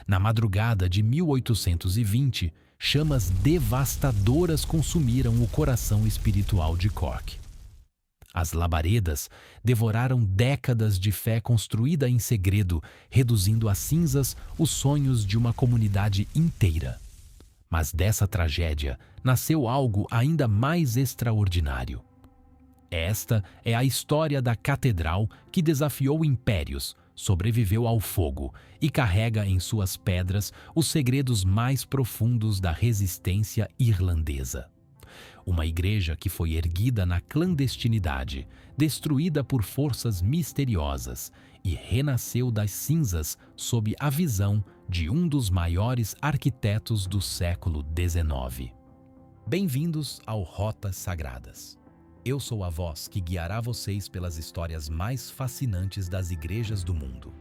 Na madrugada de 1820, chamas devastadoras consumiram o coração espiritual de Cork. As labaredas devoraram décadas de fé construída em segredo, reduzindo a cinzas os sonhos de uma comunidade inteira. Mas dessa tragédia nasceu algo ainda mais extraordinário. Esta é a história da catedral que desafiou impérios, sobreviveu ao fogo e carrega em suas pedras os segredos mais profundos da resistência irlandesa. Uma igreja que foi erguida na clandestinidade, destruída por forças misteriosas e renasceu das cinzas sob a visão de um dos maiores arquitetos do século XIX. Bem-vindos ao Rotas Sagradas. Eu sou a voz que guiará vocês pelas histórias mais fascinantes das igrejas do mundo.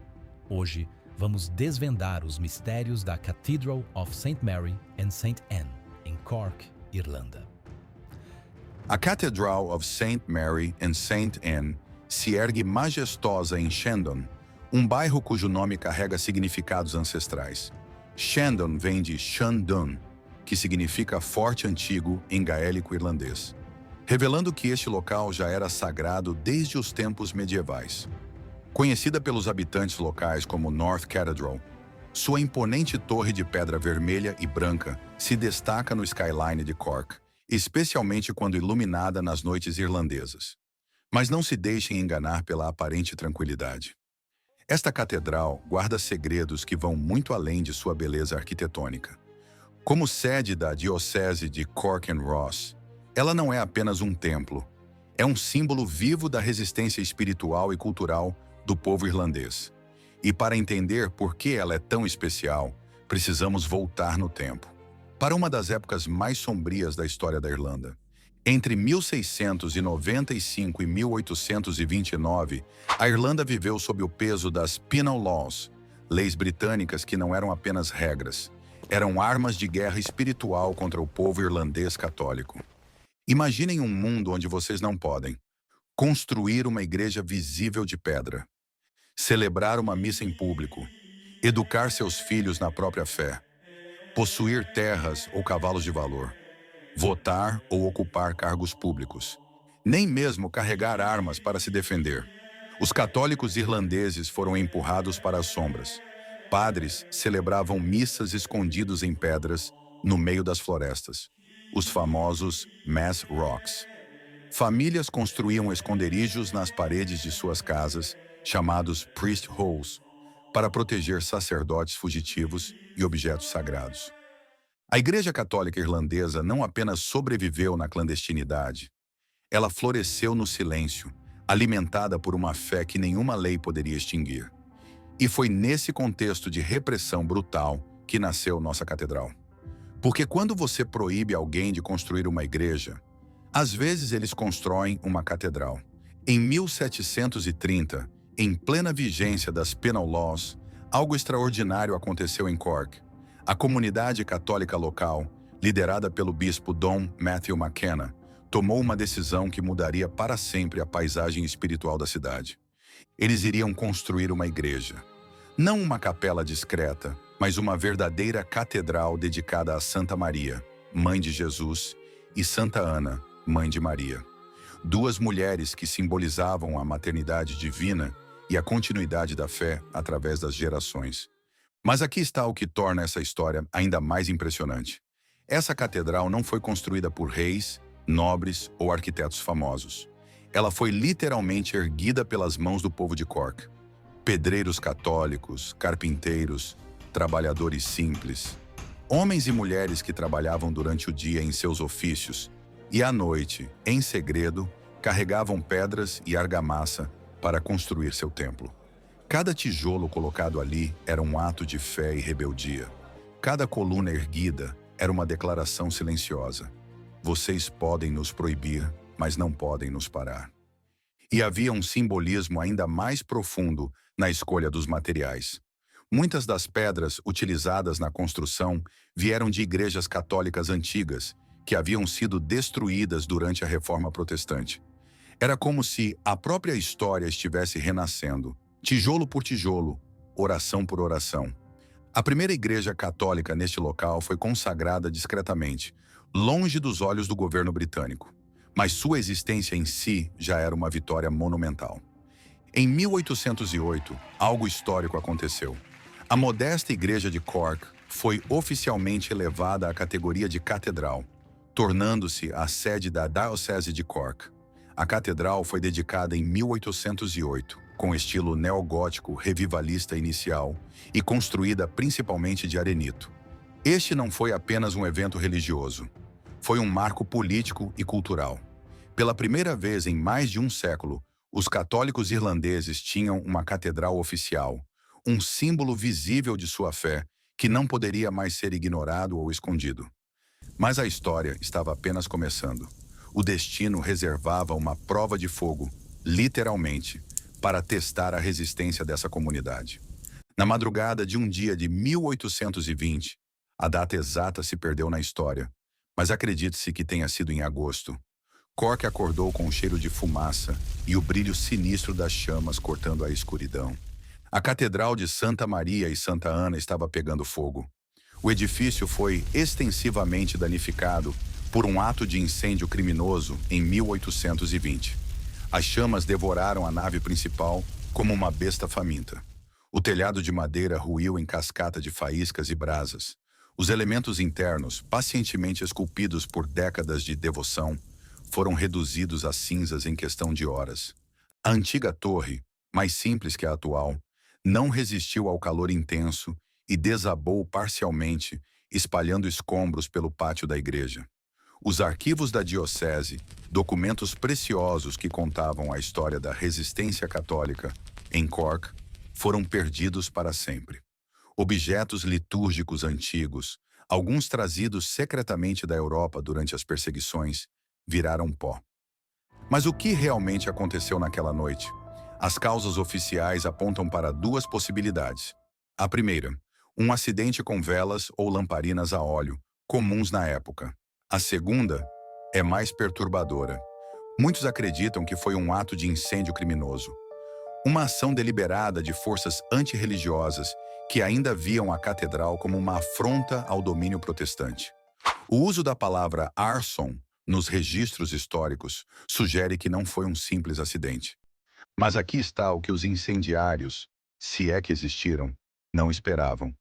Hoje, vamos desvendar os mistérios da Cathedral of St. Mary and St. Anne, em Cork, Irlanda. A Cathedral of St. Mary and St. Anne se ergue majestosa em Shandon, um bairro cujo nome carrega significados ancestrais. Shandon vem de Shandun, que significa forte antigo em gaélico irlandês, revelando que este local já era sagrado desde os tempos medievais. Conhecida pelos habitantes locais como North Cathedral, sua imponente torre de pedra vermelha e branca se destaca no skyline de Cork, especialmente quando iluminada nas noites irlandesas. Mas não se deixem enganar pela aparente tranquilidade. Esta catedral guarda segredos que vão muito além de sua beleza arquitetônica. Como sede da Diocese de Cork and Ross, ela não é apenas um templo, é um símbolo vivo da resistência espiritual e cultural do povo irlandês. E para entender por que ela é tão especial, precisamos voltar no tempo, para uma das épocas mais sombrias da história da Irlanda. Entre 1695 e 1829, a Irlanda viveu sob o peso das Penal Laws, leis britânicas que não eram apenas regras, eram armas de guerra espiritual contra o povo irlandês católico. Imaginem um mundo onde vocês não podem construir uma igreja visível de pedra, celebrar uma missa em público, educar seus filhos na própria fé, possuir terras ou cavalos de valor, votar ou ocupar cargos públicos, nem mesmo carregar armas para se defender. Os católicos irlandeses foram empurrados para as sombras. Padres celebravam missas escondidos em pedras no meio das florestas, os famosos Mass Rocks. Famílias construíam esconderijos nas paredes de suas casas, chamados priest holes, para proteger sacerdotes fugitivos e objetos sagrados. A Igreja Católica Irlandesa não apenas sobreviveu na clandestinidade, ela floresceu no silêncio, alimentada por uma fé que nenhuma lei poderia extinguir. E foi nesse contexto de repressão brutal que nasceu nossa catedral. Porque quando você proíbe alguém de construir uma igreja, às vezes eles constroem uma catedral. Em 1730, em plena vigência das Penal Laws, algo extraordinário aconteceu em Cork. A comunidade católica local, liderada pelo bispo Dom Matthew McKenna, tomou uma decisão que mudaria para sempre a paisagem espiritual da cidade. Eles iriam construir uma igreja. Não uma capela discreta, mas uma verdadeira catedral dedicada a Santa Maria, mãe de Jesus, e Santa Ana, mãe de Maria. Duas mulheres que simbolizavam a maternidade divina e a continuidade da fé através das gerações. Mas aqui está o que torna essa história ainda mais impressionante. Essa catedral não foi construída por reis, nobres ou arquitetos famosos. Ela foi literalmente erguida pelas mãos do povo de Cork. Pedreiros católicos, carpinteiros, trabalhadores simples, homens e mulheres que trabalhavam durante o dia em seus ofícios e à noite, em segredo, carregavam pedras e argamassa para construir seu templo. Cada tijolo colocado ali era um ato de fé e rebeldia. Cada coluna erguida era uma declaração silenciosa. Vocês podem nos proibir, mas não podem nos parar. E havia um simbolismo ainda mais profundo na escolha dos materiais. Muitas das pedras utilizadas na construção vieram de igrejas católicas antigas, que haviam sido destruídas durante a Reforma Protestante. Era como se a própria história estivesse renascendo, tijolo por tijolo, oração por oração. A primeira igreja católica neste local foi consagrada discretamente, longe dos olhos do governo britânico, mas sua existência em si já era uma vitória monumental. Em 1808, algo histórico aconteceu. A modesta igreja de Cork foi oficialmente elevada à categoria de catedral, tornando-se a sede da Diocese de Cork. A catedral foi dedicada em 1808, com estilo neogótico revivalista inicial e construída principalmente de arenito. Este não foi apenas um evento religioso, foi um marco político e cultural. Pela primeira vez em mais de um século, os católicos irlandeses tinham uma catedral oficial, um símbolo visível de sua fé que não poderia mais ser ignorado ou escondido. Mas a história estava apenas começando. O destino reservava uma prova de fogo, literalmente, para testar a resistência dessa comunidade. Na madrugada de um dia de 1820, a data exata se perdeu na história, mas acredite-se que tenha sido em agosto. Cork acordou com o cheiro de fumaça e o brilho sinistro das chamas cortando a escuridão. A Catedral de Santa Maria e Santa Ana estava pegando fogo. O edifício foi extensivamente danificado por um ato de incêndio criminoso em 1820. As chamas devoraram a nave principal como uma besta faminta. O telhado de madeira ruiu em cascata de faíscas e brasas. Os elementos internos, pacientemente esculpidos por décadas de devoção, foram reduzidos a cinzas em questão de horas. A antiga torre, mais simples que a atual, não resistiu ao calor intenso e desabou parcialmente, espalhando escombros pelo pátio da igreja. Os arquivos da diocese, documentos preciosos que contavam a história da resistência católica em Cork, foram perdidos para sempre. Objetos litúrgicos antigos, alguns trazidos secretamente da Europa durante as perseguições, viraram pó. Mas o que realmente aconteceu naquela noite? As causas oficiais apontam para duas possibilidades. A primeira, um acidente com velas ou lamparinas a óleo, comuns na época. A segunda é mais perturbadora. Muitos acreditam que foi um ato de incêndio criminoso. Uma ação deliberada de forças antirreligiosas que ainda viam a catedral como uma afronta ao domínio protestante. O uso da palavra arson nos registros históricos sugere que não foi um simples acidente. Mas aqui está o que os incendiários, se é que existiram, não esperavam: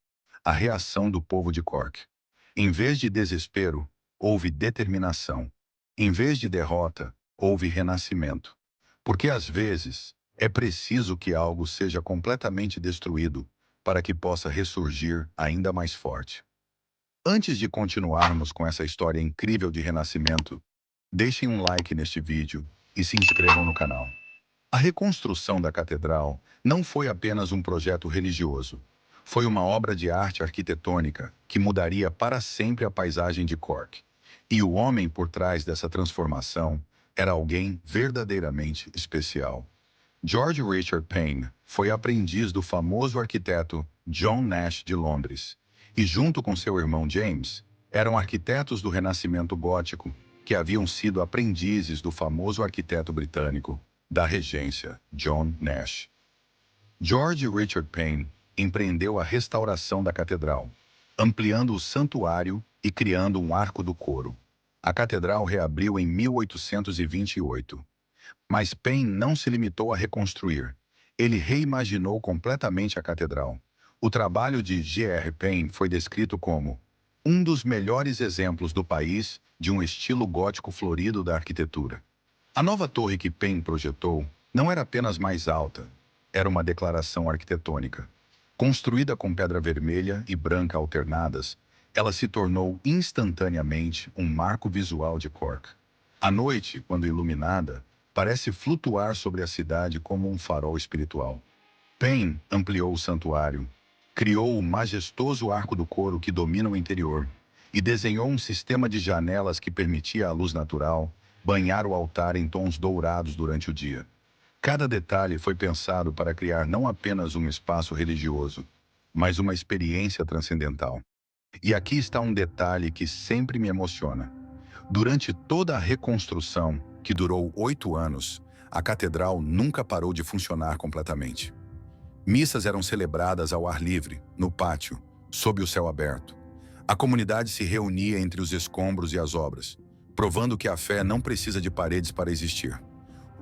a reação do povo de Cork. Em vez de desespero, houve determinação. Em vez de derrota, houve renascimento. Porque às vezes é preciso que algo seja completamente destruído para que possa ressurgir ainda mais forte. Antes de continuarmos com essa história incrível de renascimento, deixem um like neste vídeo e se inscrevam no canal. A reconstrução da catedral não foi apenas um projeto religioso. Foi uma obra de arte arquitetônica que mudaria para sempre a paisagem de Cork. E o homem por trás dessa transformação era alguém verdadeiramente especial. George Richard Payne foi aprendiz do famoso arquiteto John Nash de Londres, e junto com seu irmão James, eram arquitetos do Renascimento Gótico que haviam sido aprendizes do famoso arquiteto britânico da Regência, John Nash. George Richard Payne empreendeu a restauração da catedral, ampliando o santuário e criando um arco do coro. A catedral reabriu em 1828. Mas Payne não se limitou a reconstruir. Ele reimaginou completamente a catedral. O trabalho de G.R. Payne foi descrito como um dos melhores exemplos do país de um estilo gótico florido da arquitetura. A nova torre que Payne projetou não era apenas mais alta, era uma declaração arquitetônica. Construída com pedra vermelha e branca alternadas, ela se tornou instantaneamente um marco visual de Cork. À noite, quando iluminada, parece flutuar sobre a cidade como um farol espiritual. Payne ampliou o santuário, criou o majestoso arco do coro que domina o interior e desenhou um sistema de janelas que permitia à luz natural banhar o altar em tons dourados durante o dia. Cada detalhe foi pensado para criar não apenas um espaço religioso, mas uma experiência transcendental. E aqui está um detalhe que sempre me emociona. Durante toda a reconstrução, que durou 8 anos, a catedral nunca parou de funcionar completamente. Missas eram celebradas ao ar livre, no pátio, sob o céu aberto. A comunidade se reunia entre os escombros e as obras, provando que a fé não precisa de paredes para existir.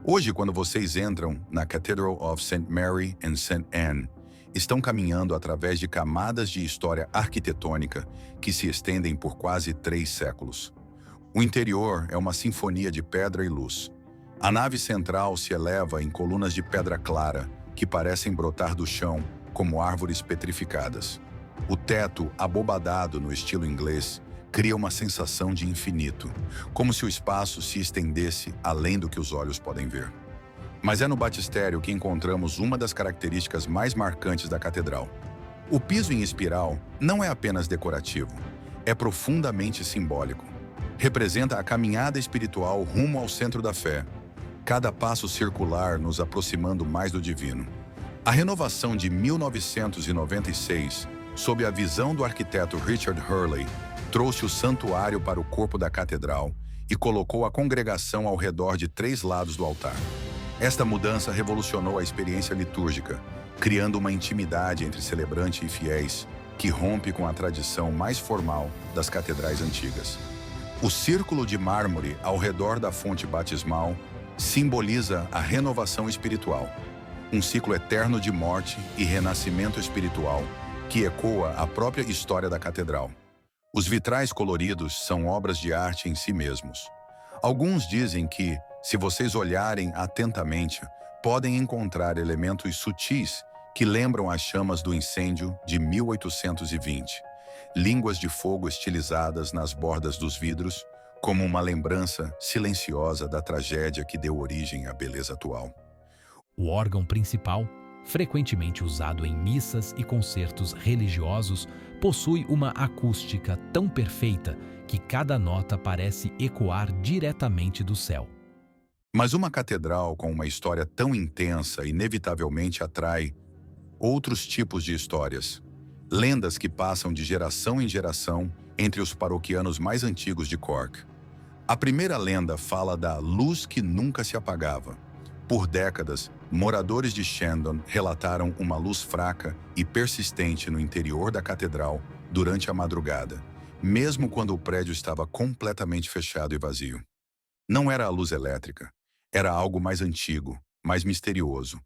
Hoje, quando vocês entram na Cathedral of St. Mary and St. Anne, estão caminhando através de camadas de história arquitetônica que se estendem por quase 3 séculos. O interior é uma sinfonia de pedra e luz. A nave central se eleva em colunas de pedra clara que parecem brotar do chão como árvores petrificadas. O teto, abobadado no estilo inglês, cria uma sensação de infinito, como se o espaço se estendesse além do que os olhos podem ver. Mas é no batistério que encontramos uma das características mais marcantes da catedral. O piso em espiral não é apenas decorativo, é profundamente simbólico. Representa a caminhada espiritual rumo ao centro da fé, cada passo circular nos aproximando mais do divino. A renovação de 1996, sob a visão do arquiteto Richard Hurley, trouxe o santuário para o corpo da catedral e colocou a congregação ao redor de 3 lados do altar. Esta mudança revolucionou a experiência litúrgica, criando uma intimidade entre celebrante e fiéis que rompe com a tradição mais formal das catedrais antigas. O círculo de mármore ao redor da fonte batismal simboliza a renovação espiritual, um ciclo eterno de morte e renascimento espiritual que ecoa a própria história da catedral. Os vitrais coloridos são obras de arte em si mesmos. Alguns dizem que, se vocês olharem atentamente, podem encontrar elementos sutis que lembram as chamas do incêndio de 1820, línguas de fogo estilizadas nas bordas dos vidros, como uma lembrança silenciosa da tragédia que deu origem à beleza atual. O órgão principal, frequentemente usado em missas e concertos religiosos, possui uma acústica tão perfeita que cada nota parece ecoar diretamente do céu. Mas uma catedral com uma história tão intensa inevitavelmente atrai outros tipos de histórias, lendas que passam de geração em geração entre os paroquianos mais antigos de Cork. A primeira lenda fala da luz que nunca se apagava. Por décadas, moradores de Shandon relataram uma luz fraca e persistente no interior da catedral durante a madrugada, mesmo quando o prédio estava completamente fechado e vazio. Não era a luz elétrica, era algo mais antigo, mais misterioso.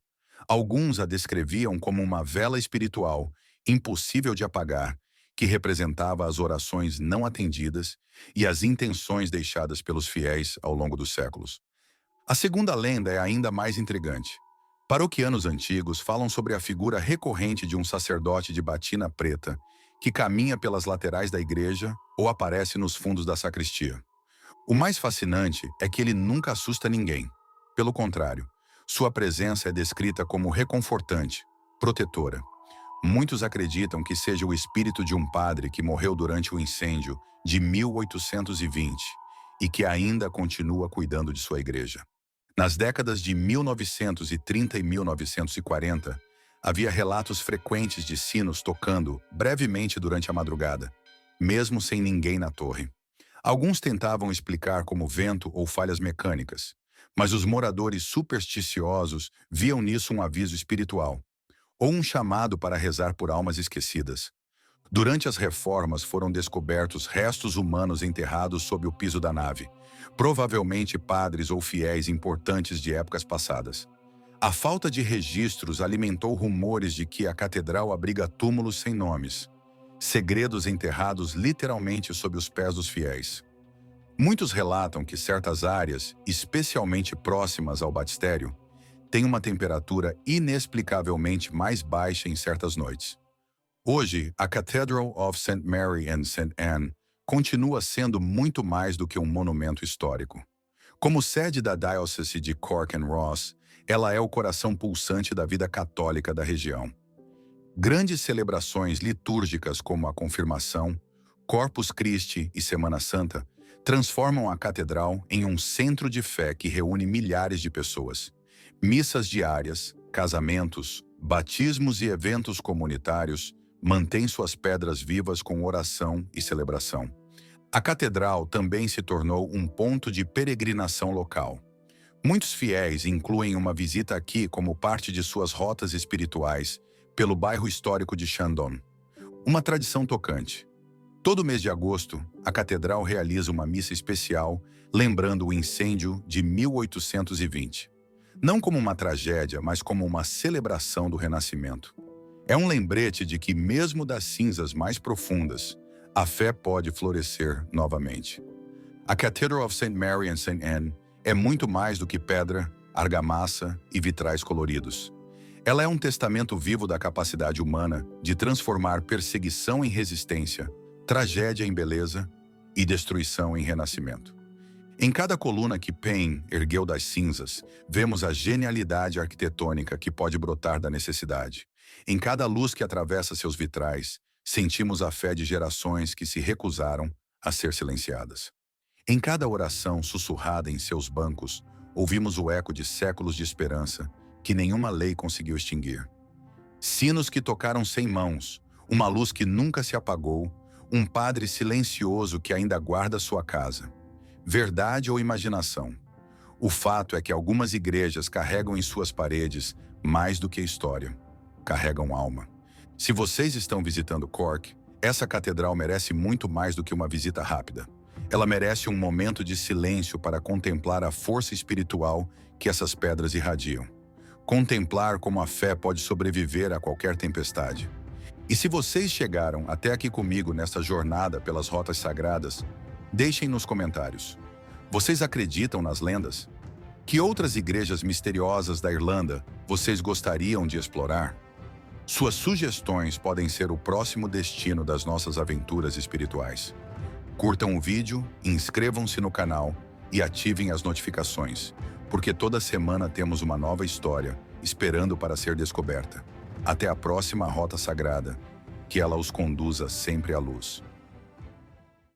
Alguns a descreviam como uma vela espiritual, impossível de apagar, que representava as orações não atendidas e as intenções deixadas pelos fiéis ao longo dos séculos. A segunda lenda é ainda mais intrigante. Paroquianos antigos falam sobre a figura recorrente de um sacerdote de batina preta que caminha pelas laterais da igreja ou aparece nos fundos da sacristia. O mais fascinante é que ele nunca assusta ninguém. Pelo contrário, sua presença é descrita como reconfortante, protetora. Muitos acreditam que seja o espírito de um padre que morreu durante o incêndio de 1820 e que ainda continua cuidando de sua igreja. Nas décadas de 1930 e 1940, havia relatos frequentes de sinos tocando brevemente durante a madrugada, mesmo sem ninguém na torre. Alguns tentavam explicar como vento ou falhas mecânicas, mas os moradores supersticiosos viam nisso um aviso espiritual, ou um chamado para rezar por almas esquecidas. Durante as reformas foram descobertos restos humanos enterrados sob o piso da nave, provavelmente padres ou fiéis importantes de épocas passadas. A falta de registros alimentou rumores de que a catedral abriga túmulos sem nomes, segredos enterrados literalmente sob os pés dos fiéis. Muitos relatam que certas áreas, especialmente próximas ao batistério, têm uma temperatura inexplicavelmente mais baixa em certas noites. Hoje, a Cathedral of St. Mary and St. Anne continua sendo muito mais do que um monumento histórico. Como sede da Diocese de Cork and Ross, ela é o coração pulsante da vida católica da região. Grandes celebrações litúrgicas como a Confirmação, Corpus Christi e Semana Santa transformam a catedral em um centro de fé que reúne milhares de pessoas. Missas diárias, casamentos, batismos e eventos comunitários mantêm suas pedras vivas com oração e celebração. A catedral também se tornou um ponto de peregrinação local. Muitos fiéis incluem uma visita aqui como parte de suas rotas espirituais pelo bairro histórico de Shandon. Uma tradição tocante. Todo mês de agosto, a catedral realiza uma missa especial lembrando o incêndio de 1820. Não como uma tragédia, mas como uma celebração do Renascimento. É um lembrete de que, mesmo das cinzas mais profundas, a fé pode florescer novamente. A Cathedral of St. Mary and St. Anne é muito mais do que pedra, argamassa e vitrais coloridos. Ela é um testamento vivo da capacidade humana de transformar perseguição em resistência, tragédia em beleza e destruição em renascimento. Em cada coluna que Paine ergueu das cinzas, vemos a genialidade arquitetônica que pode brotar da necessidade. Em cada luz que atravessa seus vitrais, sentimos a fé de gerações que se recusaram a ser silenciadas. Em cada oração sussurrada em seus bancos, ouvimos o eco de séculos de esperança que nenhuma lei conseguiu extinguir. Sinos que tocaram sem mãos, uma luz que nunca se apagou, um padre silencioso que ainda guarda sua casa. Verdade ou imaginação? O fato é que algumas igrejas carregam em suas paredes mais do que história. Carregam alma. Se vocês estão visitando Cork, essa catedral merece muito mais do que uma visita rápida. Ela merece um momento de silêncio para contemplar a força espiritual que essas pedras irradiam. Contemplar como a fé pode sobreviver a qualquer tempestade. E se vocês chegaram até aqui comigo nessa jornada pelas rotas sagradas, deixem nos comentários. Vocês acreditam nas lendas? Que outras igrejas misteriosas da Irlanda vocês gostariam de explorar? Suas sugestões podem ser o próximo destino das nossas aventuras espirituais. Curtam o vídeo, inscrevam-se no canal e ativem as notificações, porque toda semana temos uma nova história esperando para ser descoberta. Até a próxima Rota Sagrada, que ela os conduza sempre à luz.